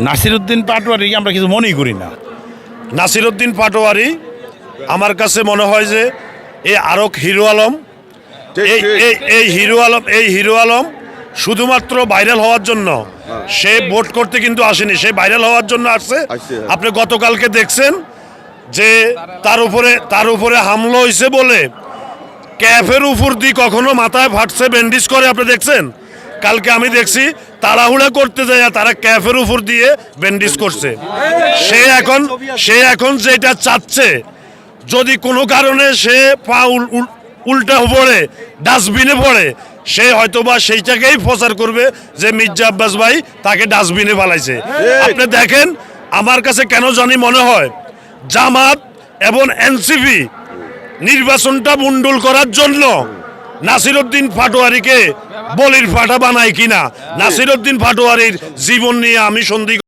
নাসিরউদ্দিন পাটোয়ারি আমরা কিছু মনেই করি না। নাসিরউদ্দিন পাটোয়ারি আমার কাছে মনে হয় যে এই আরক হিরো আলম, এই হিরো আলম শুধুমাত্র ভাইরাল হওয়ার জন্য সে ভোট করতে কিন্তু আসেনি, সে ভাইরাল হওয়ার জন্য আসছে। আপনি গতকালকে দেখছেন যে তার উপরে হামলা হয়েছে বলে ক্যাফের উপর দিয়ে কখনো মাথায় ফাটছে ব্যান্ডেজ করে, আপনি দেখছেন। কালকে আমি দেখছি তাড়াহুড়া করতে যায় তারা ক্যাফের উপর দিয়ে ব্যান্ডেজ করছে। সে এখন যেটা চাচ্ছে, যদি কোনো কারণে সে পা উল্টা পড়ে ডাস্টবিনে পড়ে, সে হয়তোবা সেইটাকেই প্রচার করবে যে মির্জা আব্বাস ভাই তাকে ডাস্টবিনে ফেলাইছে। আপনি দেখেন, আমার কাছে কেন জানি মনে হয় জামাত এবং এনসিপি নির্বাচনটা মুন্ডুল করার জন্য নাসিরউদ্দিন পাটোয়ারিকে বলির ফাটা বানায় কিনা। নাসিরউদ্দিন পাটোয়ারির জীবন নিয়ে আমি সন্দেহ